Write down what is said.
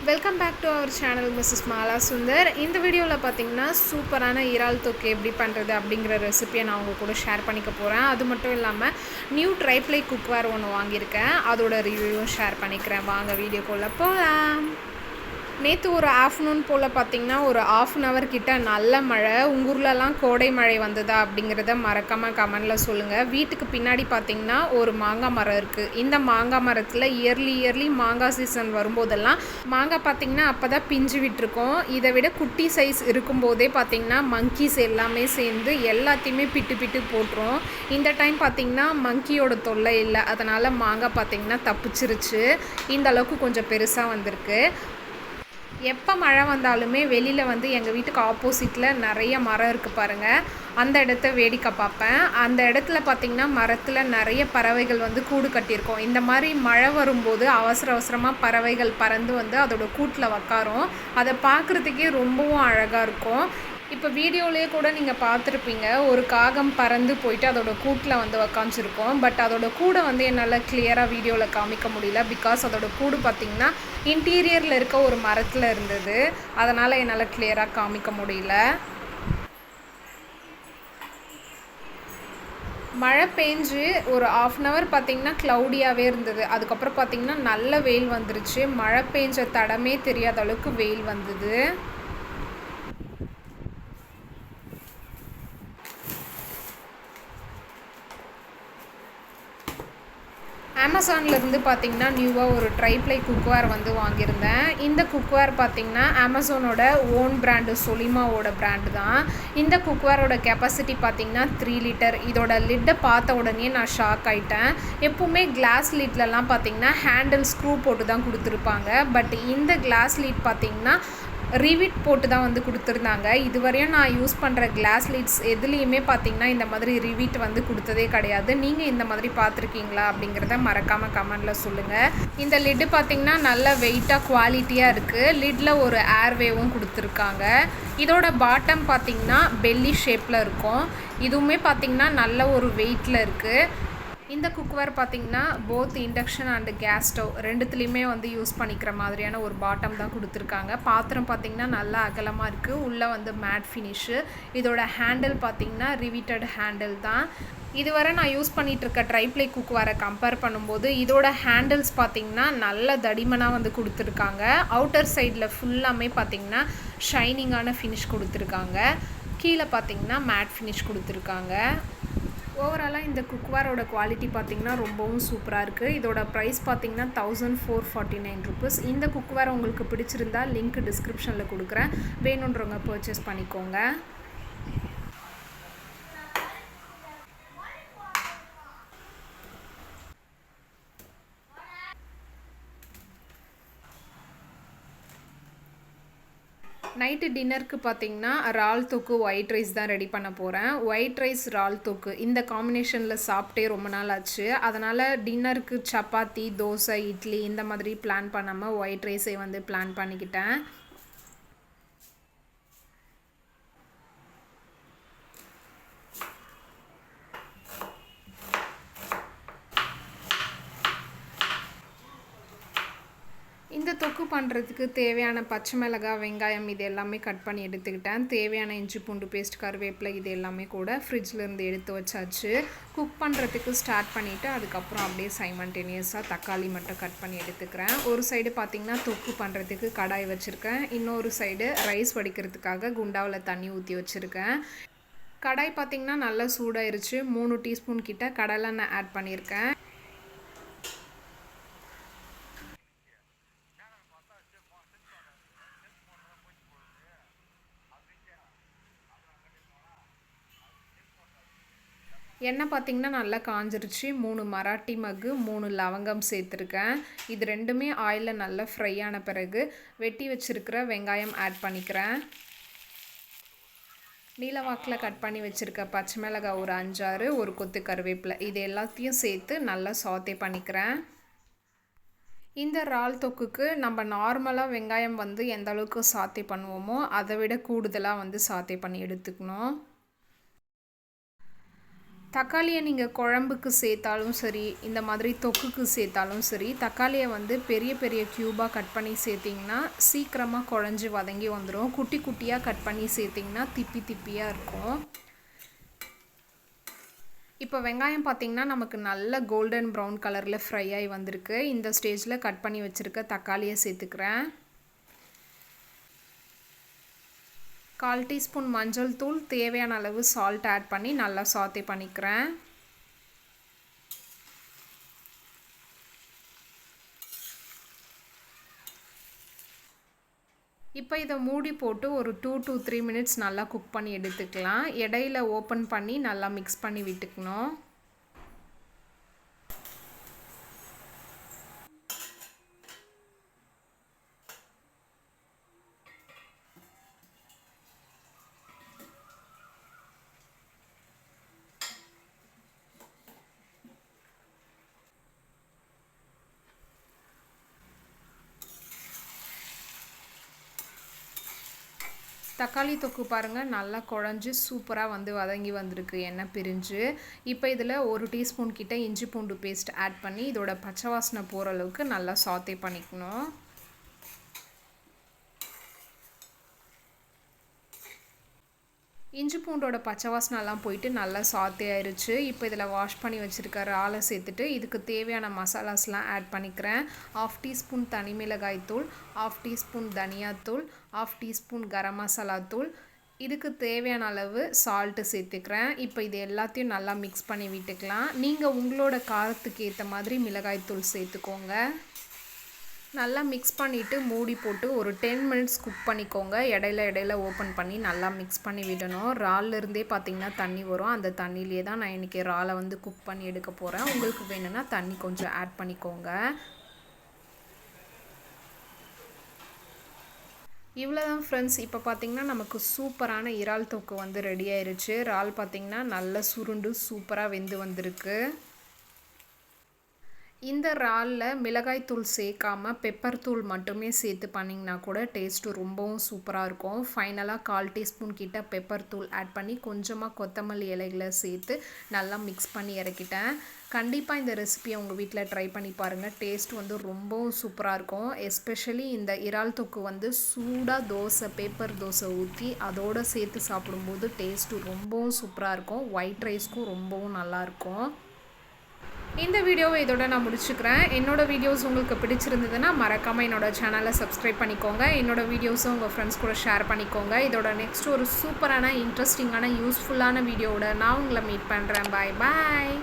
Welcome back to our channel Mrs.malasundar. இந்த வீடியோவில் பார்த்தீங்கன்னா சூப்பரான இறால் தொக்கு எப்படி பண்ணுறது அப்படிங்கிற ரெசிபியை நான் உங்கள் கூட ஷேர் பண்ணிக்க போகிறேன். அது மட்டும் இல்லாமல் நியூ ட்ரைப்ளை குக்வேர் ஒன்று வாங்கியிருக்கேன், அதோட ரிவ்யூவும் ஷேர் பண்ணிக்கிறேன். வாங்க வீடியோக்குள்ளே போகலாம். நேற்று ஒரு ஆஃப்டர்நூன் போல் பார்த்திங்கன்னா ஒரு ½ கிட்ட நல்ல மழை. உங்கள் ஊர்லலாம் கோடை மழை வந்ததா அப்படிங்கிறத மறக்காமல் கமெண்டில் சொல்லுங்கள். வீட்டுக்கு பின்னாடி பார்த்திங்கன்னா ஒரு மாங்காய் மரம் இருக்குது. இந்த மாங்காய் மரத்தில் இயர்லி மாங்காய் சீசன் வரும்போதெல்லாம் மாங்காய் பார்த்திங்கன்னா அப்போ தான் பிஞ்சு விட்டுருக்கோம். இதை விட குட்டி சைஸ் இருக்கும்போதே பார்த்திங்கன்னா மங்கீஸ் எல்லாமே சேர்ந்து எல்லாத்தையுமே பிட்டு போட்டுரும். இந்த டைம் பார்த்திங்கன்னா மங்கியோட தொல்லை இல்லை, அதனால் மாங்காய் பார்த்திங்கன்னா தப்பிச்சிருச்சு. இந்த அளவுக்கு கொஞ்சம் பெருசாக வந்திருக்கு. எப்போ மழை வந்தாலுமே வெளியில் வந்து எங்கள் வீட்டுக்கு ஆப்போசிட்டில் நிறைய மரம் இருக்குது பாருங்கள், அந்த இடத்த வேடிக்கை பார்ப்பேன். அந்த இடத்துல பார்த்திங்கன்னா மரத்தில் நிறைய பறவைகள் வந்து கூடு கட்டியிருக்கோம். இந்த மாதிரி மழை வரும்போது அவசரமாக பறவைகள் பறந்து வந்து அதோட கூட்டில் உக்காரும். அதை பார்க்குறதுக்கே ரொம்பவும் அழகாக இருக்கும். இப்போ வீடியோலேயே கூட நீங்கள் பார்த்துருப்பீங்க, ஒரு காகம் பறந்து போயிட்டு அதோட கூட்டில் வந்து உக்காந்துருக்கோம். பட் அதோட கூடை வந்து என்னால் கிளியராக வீடியோவில் காமிக்க முடியல. பிகாஸ் அதோட கூடு பார்த்திங்கன்னா இன்டீரியரில் இருக்க ஒரு மரத்தில் இருந்தது, அதனால் என்னால் கிளியராக காமிக்க முடியல. மழை பெஞ்சு ஒரு ½ பார்த்திங்கன்னா க்ளவுடியாகவே இருந்தது. அதுக்கப்புறம் பார்த்திங்கன்னா நல்ல வெயில் வந்துருச்சு. மழை பெஞ்ச தடமே தெரியாத அளவுக்கு வெயில் வந்தது. அமேசான்லேருந்து பார்த்திங்கன்னா நியூவாக ஒரு ட்ரைப்ளை குக்வேர் வந்து வாங்கியிருந்தேன். இந்த குக்வேர் பார்த்திங்கன்னா அமேசானோட ஓன் பிராண்டு, சொலிமாவோட பிராண்டு தான். இந்த குக்வேரோட கெப்பாசிட்டி பார்த்திங்கன்னா 3 லிட்டர். இதோட லிட்டை பார்த்த உடனே நான் ஷாக் ஆகிட்டேன். எப்போவுமே கிளாஸ் லிட்லலாம் பார்த்திங்கன்னா ஹேண்டில் ஸ்க்ரூ போட்டு தான் கொடுத்துருப்பாங்க. பட் இந்த கிளாஸ் லிட் பார்த்திங்கன்னா ரிவிட் போட்டு தான் வந்து கொடுத்துருந்தாங்க. இதுவரையும் நான் யூஸ் பண்ணுற கிளாஸ் லிட்ஸ் எதுலேயுமே பார்த்திங்கன்னா இந்த மாதிரி ரிவிட் வந்து கொடுத்ததே கிடையாது. நீங்கள் இந்த மாதிரி பார்த்துருக்கீங்களா அப்படிங்கிறத மறக்காமல் கமெண்டில் சொல்லுங்கள். இந்த லிட்டு பார்த்திங்கன்னா நல்ல வெயிட்டாக குவாலிட்டியாக இருக்குது. லிட்டில் ஒரு ஏர்வேவும் கொடுத்துருக்காங்க. இதோட பாட்டம் பார்த்திங்கன்னா பெல்லி ஷேப்பில் இருக்கும். இதுவுமே பார்த்திங்கன்னா நல்ல ஒரு வெயிட்டில் இருக்குது. இந்த குக்வேர் பார்த்திங்கன்னா both induction and gas stove ரெண்டுத்துலேயுமே வந்து யூஸ் பண்ணிக்கிற மாதிரியான ஒரு பாட்டம் தான் கொடுத்துருக்காங்க. பாத்திரம் பார்த்திங்கன்னா நல்லா அகலமாக இருக்குது. உள்ளே வந்து மேட் ஃபினிஷு. இதோட ஹேண்டில் பார்த்திங்கன்னா ரிவிட்டட் ஹேண்டில் தான். இதுவரை நான் யூஸ் பண்ணிகிட்ருக்க ட்ரைப்ளை குக்வேரை கம்பேர் பண்ணும்போது இதோட ஹேண்டில்ஸ் பார்த்திங்கன்னா நல்ல தடிமனாக வந்து கொடுத்துருக்காங்க. அவுட்டர் சைடில் ஃபுல்லாமே பார்த்திங்கன்னா ஷைனிங்கான ஃபினிஷ் கொடுத்துருக்காங்க. கீழே பார்த்திங்கன்னா மேட் ஃபினிஷ் கொடுத்துருக்காங்க. ஓவராலாக இந்த குக்வேரோட குவாலிட்டி பார்த்திங்கன்னா ரொம்பவும் சூப்பராக இருக்குது. இதோட ப்ரைஸ் பார்த்திங்கன்னா 1449 ருபீஸ். இந்த குக்வேர் உங்களுக்கு பிடிச்சிருந்தா லிங்க் டிஸ்கிரிப்ஷனில் கொடுக்குறேன், வேணுன்றவங்க பர்ச்சேஸ் பண்ணிக்கோங்க. நைட்டு டின்னருக்கு பார்த்திங்கன்னா இறால் தொக்கு ஒயிட் ரைஸ் தான் ரெடி பண்ண போகிறேன். ஒயிட் ரைஸ் இறால் தொக்கு இந்த காம்பினேஷனில் சாப்பிட்டே ரொம்ப நாள் ஆச்சு. அதனால் டின்னருக்கு சப்பாத்தி, தோசை, இட்லி இந்த மாதிரி பிளான் பண்ணாமல் ஒயிட் ரைஸை வந்து பிளான் பண்ணிக்கிட்டேன். இந்த தொக்கு பண்ணுறதுக்கு தேவையான பச்சை மிளகாய், வெங்காயம் இது எல்லாமே கட் பண்ணி எடுத்துக்கிட்டேன். தேவையான இஞ்சி பூண்டு பேஸ்ட், கருவேப்பிலை இது எல்லாமே கூட ஃப்ரிட்ஜிலேருந்து எடுத்து வச்சாச்சு. குக் பண்ணுறதுக்கு ஸ்டார்ட் பண்ணிவிட்டு அதுக்கப்புறம் அப்படியே சைமல்டேனியஸாக தக்காளி மட்டும் கட் பண்ணி எடுத்துக்கிறேன். ஒரு சைடு பார்த்திங்கன்னா தொக்கு பண்ணுறதுக்கு கடாய் வச்சுருக்கேன். இன்னொரு சைடு ரைஸ் வடிக்கிறதுக்காக குண்டாவில் தண்ணி ஊற்றி வச்சுருக்கேன். கடாய் பார்த்திங்கன்னா நல்லா சூடாயிருச்சு. 3 டீஸ்பூன் கிட்ட கடலெண்ணெய் ஆட் பண்ணியிருக்கேன். எண்ணெய் பார்த்திங்கன்னா நல்லா காஞ்சிருச்சு. 3 மராட்டி மக்கு, 3 லவங்கம் சேர்த்துருக்கேன். இது ரெண்டுமே ஆயிலில் நல்லா ஃப்ரை ஆன பிறகு வெட்டி வச்சுருக்கிற வெங்காயம் ஆட் பண்ணிக்கிறேன். நீலவாக்கில் கட் பண்ணி வச்சுருக்க பச்சை மிளகாய் ஒரு 5-6, ஒரு கொத்து கருவேப்பிலை இது எல்லாத்தையும் சேர்த்து நல்லா சாத்தே பண்ணிக்கிறேன். இந்த இறால் தொக்குக்கு நம்ம நார்மலாக வெங்காயம் வந்து எந்த அளவுக்கு சாத்தே பண்ணுவோமோ அதை விட கூடுதலாக வந்து சாத்தே பண்ணி எடுத்துக்கணும். தக்காளியை நீங்கள் குழம்புக்கு சேர்த்தாலும் சரி, இந்த மாதிரி தொக்குக்கு சேர்த்தாலும் சரி, தக்காளியை வந்து பெரிய பெரிய க்யூபாக கட் பண்ணி சேர்த்திங்கன்னா சீக்கிரமாக குழஞ்சி வதங்கி வந்துடும். குட்டி குட்டியாக கட் பண்ணி சேர்த்திங்கன்னா திப்பி திப்பியாக இருக்கும். இப்போ வெங்காயம் பார்த்திங்கன்னா நமக்கு நல்ல கோல்டன் ப்ரௌன் கலரில் ஃப்ரை ஆகி வந்திருக்கு. இந்த ஸ்டேஜில் கட் பண்ணி வச்சுருக்க தக்காளியை சேர்த்துக்கிறேன். 1/4 டீஸ்பூன் மஞ்சள் தூள், தேவையான அளவு சால்ட் ஆட் பண்ணி நல்லா சாத்தே பண்ணிக்கிறேன். இப்போ இதை மூடி போட்டு ஒரு 2 to 3 மினிட்ஸ் நல்லா குக் பண்ணி எடுத்துக்கலாம். இடையில ஓப்பன் பண்ணி நல்லா மிக்ஸ் பண்ணி விட்டுக்கணும். தக்காளி தொக்கு பாருங்கள் நல்லா குழஞ்சி சூப்பராக வந்து வதங்கி வந்திருக்கு எண்ணெய் பிரிஞ்சு. இப்போ இதில் 1 டீஸ்பூன் கிட்ட இஞ்சி பூண்டு பேஸ்ட் ஆட் பண்ணி இதோட பச்சை வாசனை போகிற அளவுக்கு நல்லா சாத்தே பண்ணிக்கணும். இஞ்சி பூண்டோட பச்சை வாசனைலாம் போயிட்டு நல்லா சாத்தே ஆயிடுச்சு. இப்போ இதில் வாஷ் பண்ணி வச்சுருக்க இறாலை சேர்த்துட்டு இதுக்கு தேவையான மசாலாஸ்லாம் ஆட் பண்ணிக்கிறேன். 1/2 டீஸ்பூன் தனி மிளகாய் தூள், 1/2 டீஸ்பூன் தனியாத்தூள், 1/2 டீஸ்பூன் கரம் மசாலா தூள், இதுக்கு தேவையான அளவு சால்ட்டு சேர்த்துக்கிறேன். இப்போ இது எல்லாத்தையும் நல்லா மிக்ஸ் பண்ணி விட்டுக்கலாம். நீங்கள் உங்களோட காரத்துக்கு ஏற்ற மாதிரி மிளகாய் தூள் சேர்த்துக்கோங்க. நல்லா மிக்ஸ் பண்ணிவிட்டு மூடி போட்டு ஒரு 10 மினிட்ஸ் குக் பண்ணிக்கோங்க. இடையில ஓப்பன் பண்ணி நல்லா மிக்ஸ் பண்ணி விடணும். இறால்லேருந்தே பார்த்திங்கன்னா தண்ணி வரும். அந்த தண்ணியிலே தான் நான் இன்றைக்கி இறாலை வந்து குக் பண்ணி எடுக்க போகிறேன். உங்களுக்கு வேணும்னா தண்ணி கொஞ்சம் ஆட் பண்ணிக்கோங்க. இவ்வளோதான் ஃப்ரெண்ட்ஸ். இப்போ பார்த்திங்கன்னா நமக்கு சூப்பரான இறால் தொக்கு வந்து ரெடி ஆயிடுச்சு. இறால் பார்த்திங்கன்னா நல்லா சுருண்டு சூப்பராக வெந்து வந்திருக்கு. இந்த இறாலில் மிளகாய் தூள் சேர்க்காமல் பெப்பர் தூள் மட்டுமே சேர்த்து பண்ணிங்கன்னா கூட டேஸ்ட்டு ரொம்பவும் சூப்பராக இருக்கும். ஃபைனலாக 1/4 டீஸ்பூன் கிட்ட பெப்பர் தூள் ஆட் பண்ணி கொஞ்சமாக கொத்தமல்லி இலைகளை சேர்த்து நல்லா மிக்ஸ் பண்ணி இறக்கிட்டேன். கண்டிப்பாக இந்த ரெசிபியை உங்கள் வீட்டில் ட்ரை பண்ணி பாருங்கள். டேஸ்ட் வந்து ரொம்பவும் சூப்பராக இருக்கும். எஸ்பெஷலி இந்த இறால் தொக்கு வந்து சூடாக தோசை, பேப்பர் தோசை ஊற்றி அதோடு சேர்த்து சாப்பிடும்போது டேஸ்ட்டு ரொம்பவும் சூப்பராக இருக்கும். ஒயிட் ரைஸ்க்கும் ரொம்பவும் நல்லாயிருக்கும். இந்த வீடியோவை இதோட நான் முடிச்சுக்கிறேன். என்னோட வீடியோஸ் உங்களுக்கு பிடிச்சிருந்ததுன்னா மறக்காமல் என்னோடய சேனலை சப்ஸ்கிரைப் பண்ணிக்கோங்க. என்னோடய வீடியோஸும் உங்கள் ஃப்ரெண்ட்ஸ் கூட ஷேர் பண்ணிக்கோங்க. இதோட நெக்ஸ்ட் ஒரு சூப்பரான, இன்ட்ரெஸ்டிங்கான, யூஸ்ஃபுல்லான வீடியோவோட நான் உங்களை மீட் பண்ணுறேன். பாய் பாய்.